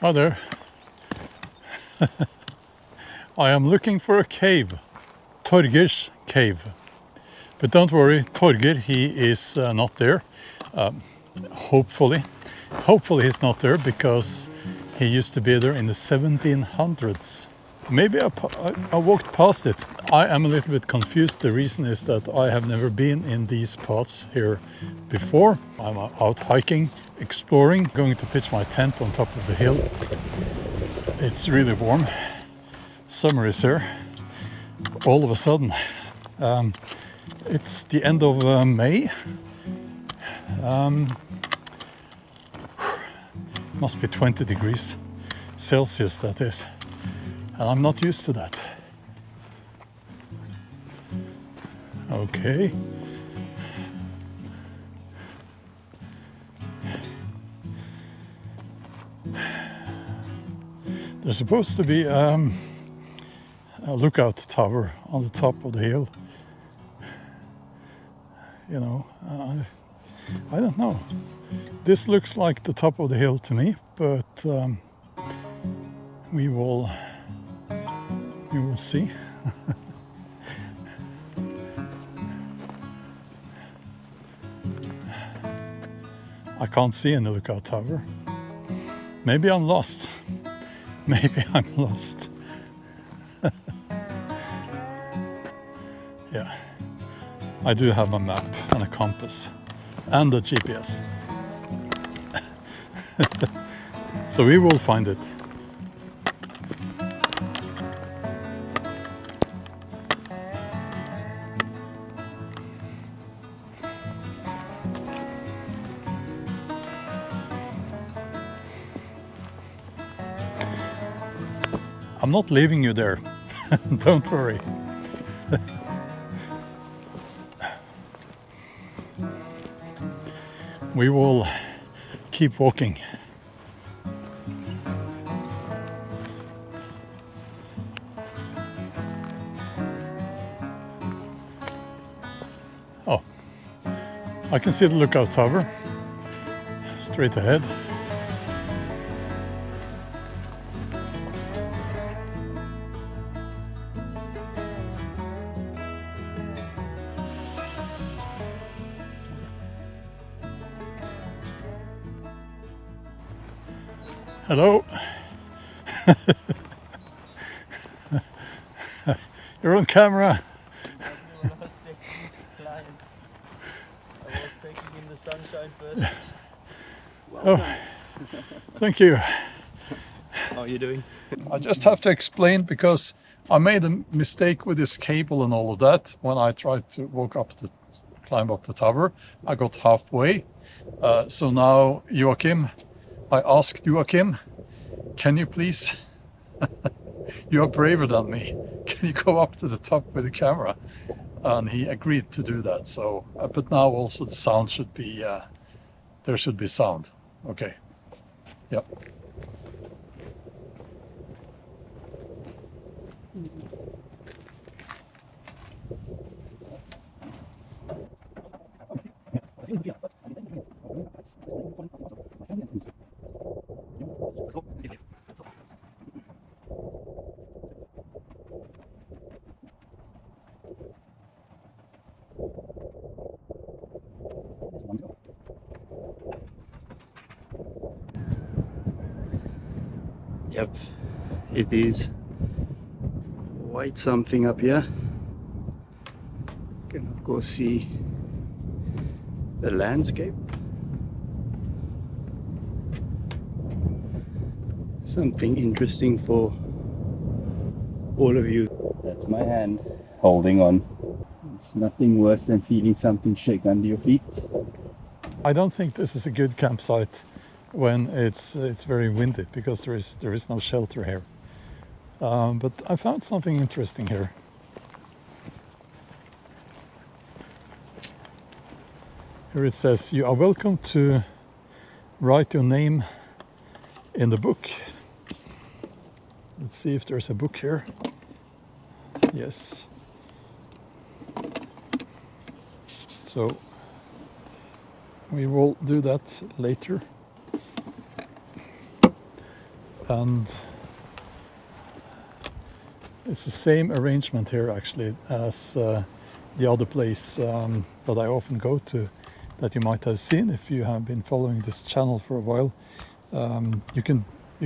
Hi there. I am looking for a cave, Torger's cave. But don't worry, Torger, he is not there. Hopefully he's not there because he used to be there in the 1700s. Maybe I walked past it. I am a little bit confused. The reason is that I have never been in these spots here before. I'm out hiking, exploring, going to pitch my tent on top of the hill. It's really warm. Summer is here. All of a sudden. It's the end of May. Must be 20 degrees Celsius, that is. And I'm not used to that. Okay. There's supposed to be a lookout tower on the top of the hill. You know, I don't know. This looks like the top of the hill to me, but we will see. I can't see any lookout tower. Maybe I'm lost. Maybe I'm lost. Yeah, I do have a map and a compass and a GPS. So we will find it. I'm not leaving you there. Don't worry. We will keep walking. Oh, I can see the lookout tower straight ahead. Hello. You're on camera. I was taking in the sunshine first. Oh, thank you. How are you doing? I just have to explain because I made a mistake with this cable and all of that when I tried to climb up the tower. I got halfway. So now I asked Joachim, can you please, you are braver than me, can you go up to the top with the camera? And he agreed to do that. So, but now also the sound should be, there should be sound. Okay. Yep. Yep, it is quite something up here. You can of course see the landscape. Something interesting for all of you. That's my hand holding on. It's nothing worse than feeling something shake under your feet. I don't think this is a good campsite when it's very windy because there is no shelter here. But I found something interesting here. Here it says, you are welcome to write your name in the book. Let's see if there's a book here. Yes. So we will do that later. and it's the same arrangement here actually as the other place that I often go to, that you might have seen if you have been following this channel for a while. You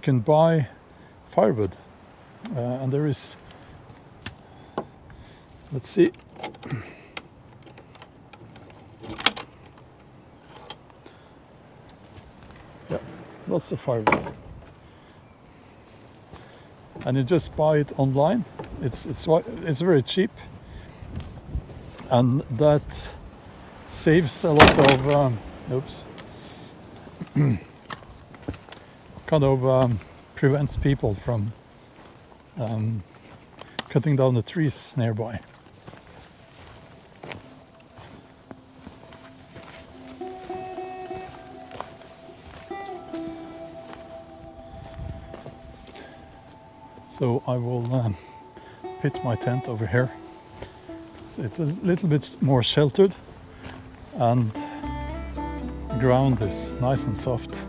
can buy firewood, and there is, let's see, yeah, lots of firewood, and you just buy it online. It's very cheap, and that saves a lot of oops. Kind of prevents people from cutting down the trees nearby. So I will pitch my tent over here. So it's a little bit more sheltered, and the ground is nice and soft.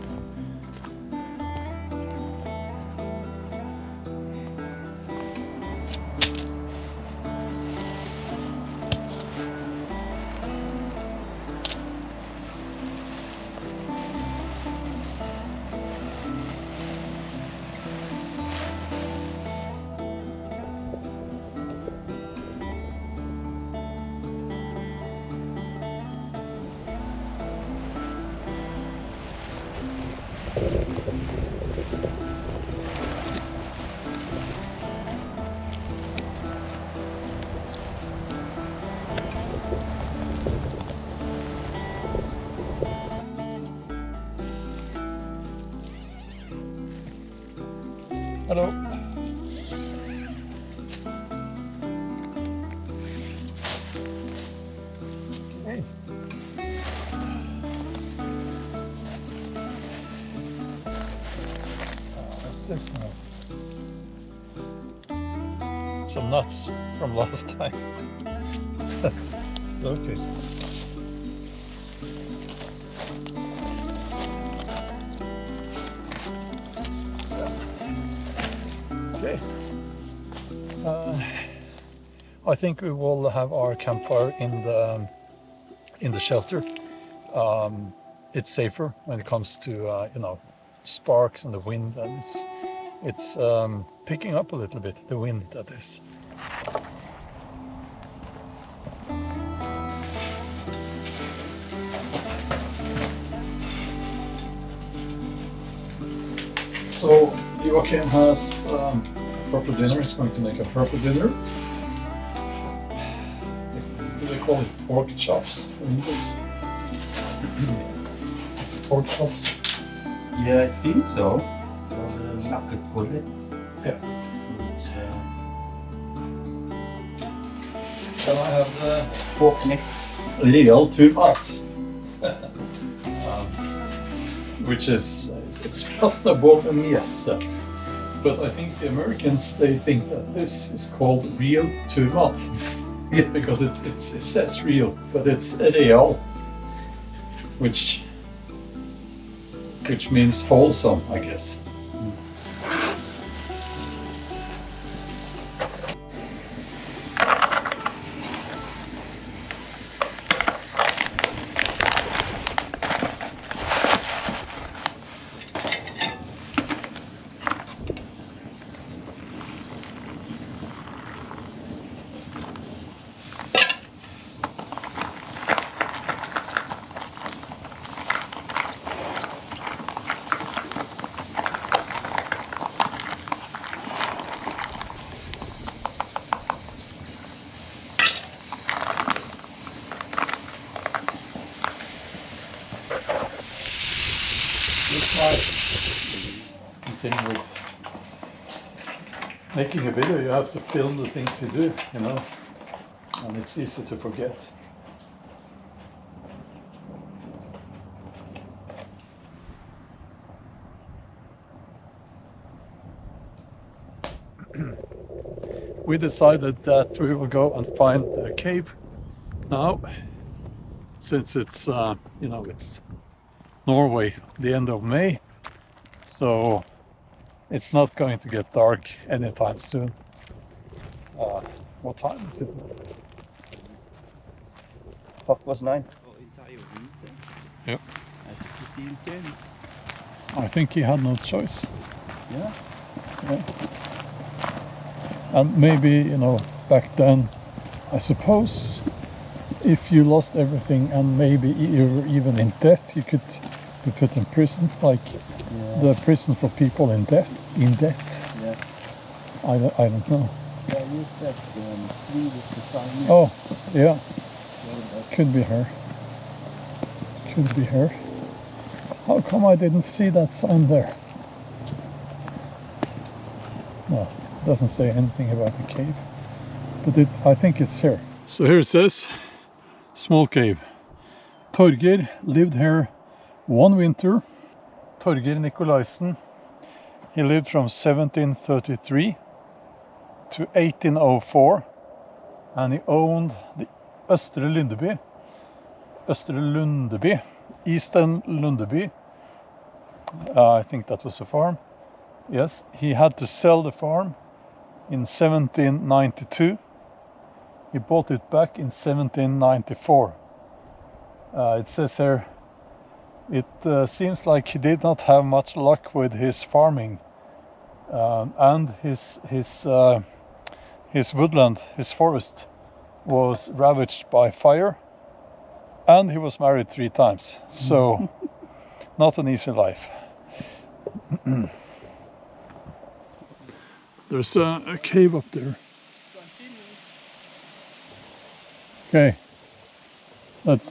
Hello. Hey. What's this now? Some nuts from last time. Okay. Okay. I think we will have our campfire in the shelter. It's safer when it comes to sparks and the wind, and it's picking up a little bit, the wind that is. So Joachim has purple dinner. He's going to make a purple dinner. Do they call it pork chops in English? Pork chops? Yeah, I think so. Not good call it. Yeah. It's Can I have the pork neck. real tomat? Which is, it's just a bolognese. But I think the Americans, they think that this is called real tomat. Because it says real, but it's real, which means wholesome, I guess. It's nice. The thing with making a video, you have to film the things you do, and it's easy to forget. We decided that we will go and find a cave now, since it's it's Norway, the end of May, so It's not going to get dark anytime soon. What time is it? 9:30. Yep. That's pretty intense. I think he had no choice. Yeah. Yeah. And maybe, you know, back then, I suppose, if you lost everything and maybe you were even in debt, you could be put in prison, like the prison for people in debt. Yeah. I don't know. Yeah, use that tree with the sign. Oh, yeah. So Could be her. Could be her. How come I didn't see that sign there? No, it doesn't say anything about the cave. But I think it's here. So here it says, small cave. Torger lived here one winter. Torger Nikolaisen. He lived from 1733 to 1804. And he owned the Østre Lundeby. Eastern Lundeby. I think that was a farm. Yes, he had to sell the farm in 1792. He bought it back in 1794. It says here, it seems like he did not have much luck with his farming, and his woodland, his forest, was ravaged by fire, and he was married 3 times. So, not an easy life. There's a cave up there. Okay, let's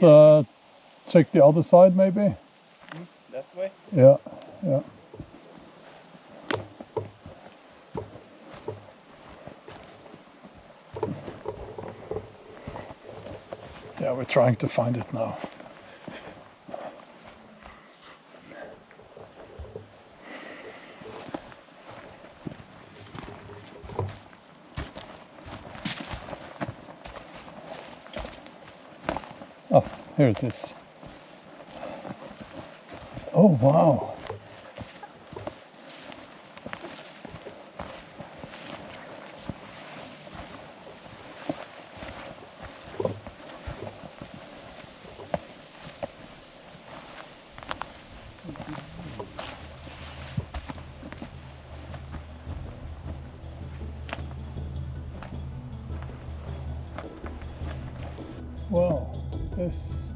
check the other side maybe. that way. Yeah, yeah. Yeah, we're trying to find it now. Oh, here it is. Oh, wow. Wow, this.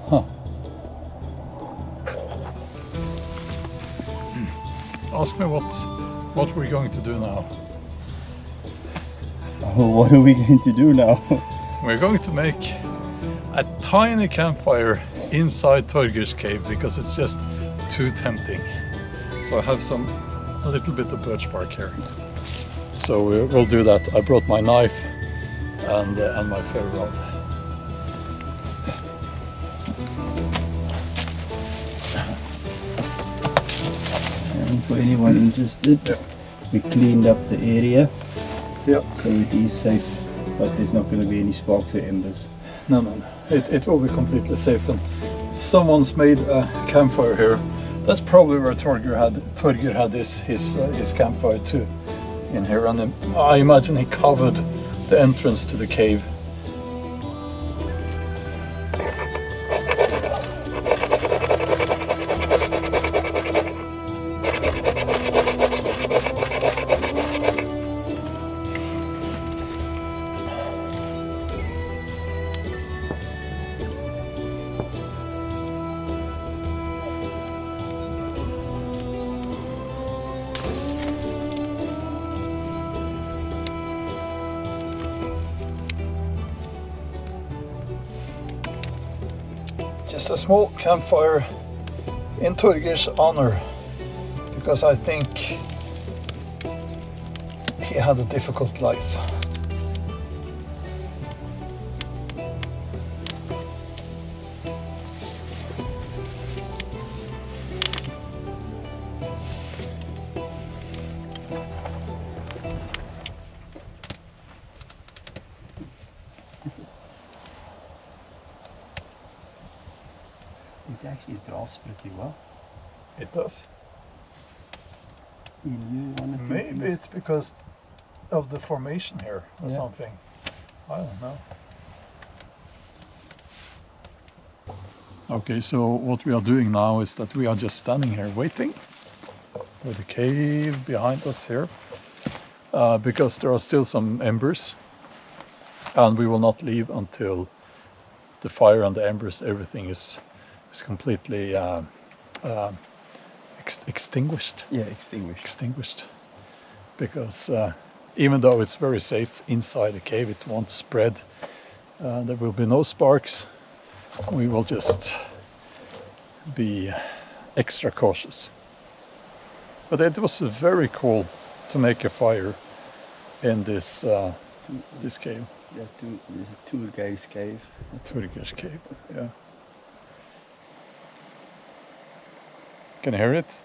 Huh. Ask me what we're going to do now. Oh, what are we going to do now? We're going to make a tiny campfire inside Torger's cave because it's just too tempting. So I have a little bit of birch bark here. So we'll do that. I brought my knife and my ferro rod. And for anyone interested, we cleaned up the area. Yeah. So it is safe, but there's not going to be any sparks or embers. No. It will be completely safe. And someone's made a campfire here. That's probably where Torger had his campfire too, in here. And I imagine he covered the entrance to the cave. Just a small campfire in Torger's honor, because I think he had a difficult life. It actually drafts pretty well. It does. Mm-hmm. Maybe it's because of the formation here or Yeah. something. I don't know. Okay, so what we are doing now is that we are just standing here waiting with the cave behind us here, because there are still some embers, and we will not leave until the fire and the embers, everything is completely extinguished. Yeah, extinguished. Extinguished, because even though it's very safe inside the cave, it won't spread. There will be no sparks. We will just be extra cautious. But it was very cool to make a fire in this this cave. Yeah, there's a Torger's cave. Torger's cave, yeah. Can you hear it?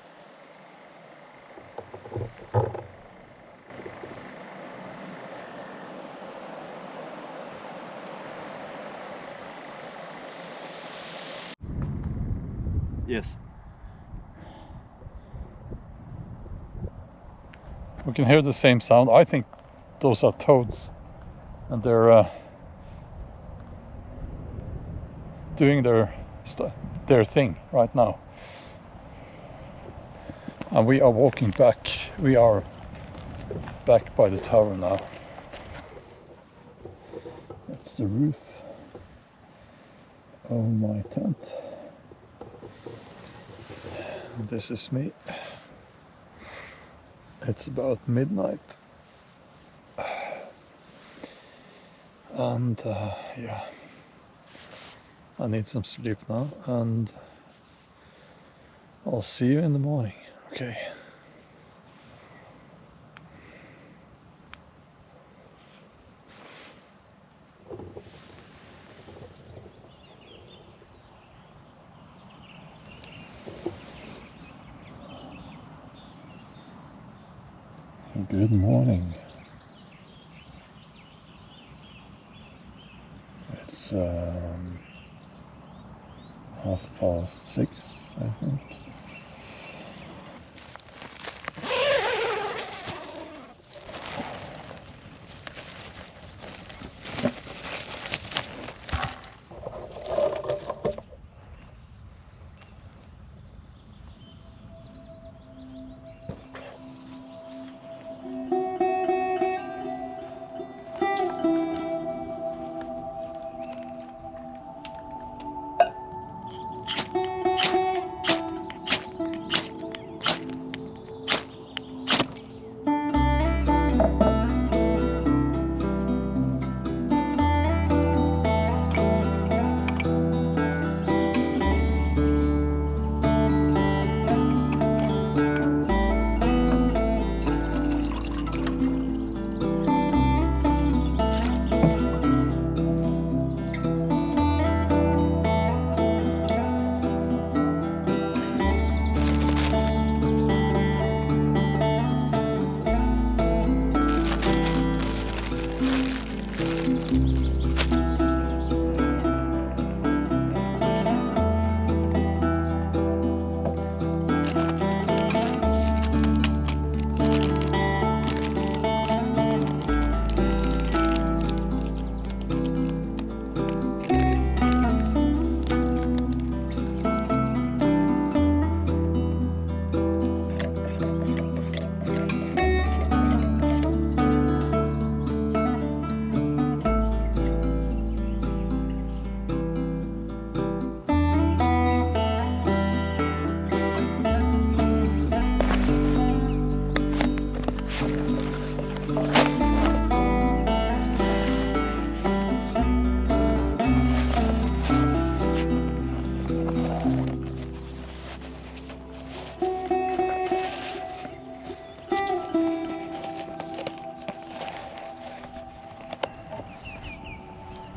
Yes. We can hear the same sound. I think those are toads, and they're doing their thing right now. And we are walking back. We are back by the tower now. That's the roof of my tent. This is me. It's about midnight. And yeah, I need some sleep now, and I'll see you in the morning. Okay. Good morning. It's 6:30, I think.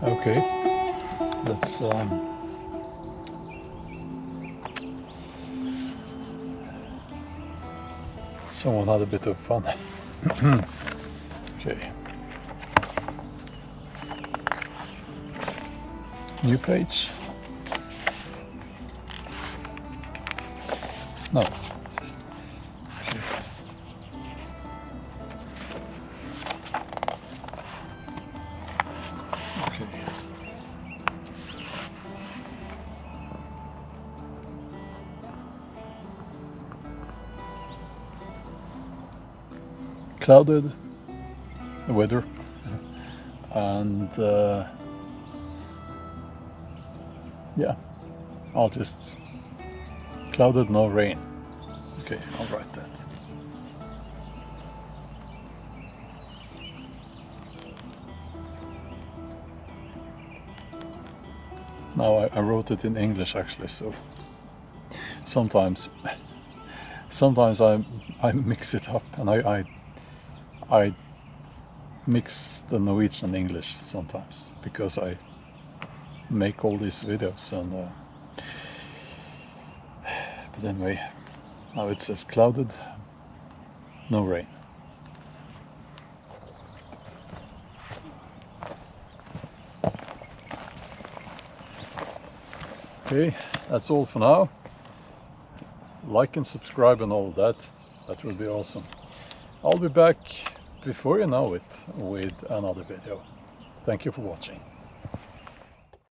Okay, let's someone had a bit of fun. Okay. New page. No. Okay. Clouded weather and yeah, I'll just clouded, no rain. Okay, I'll write that. Now I wrote it in English actually, so sometimes I mix it up, and I mix the Norwegian and English sometimes because I make all these videos, and but anyway, now it says clouded, no rain. Okay, that's all for now. Like and subscribe and all of that. That will be awesome. I'll be back before you know it with another video. Thank you for watching.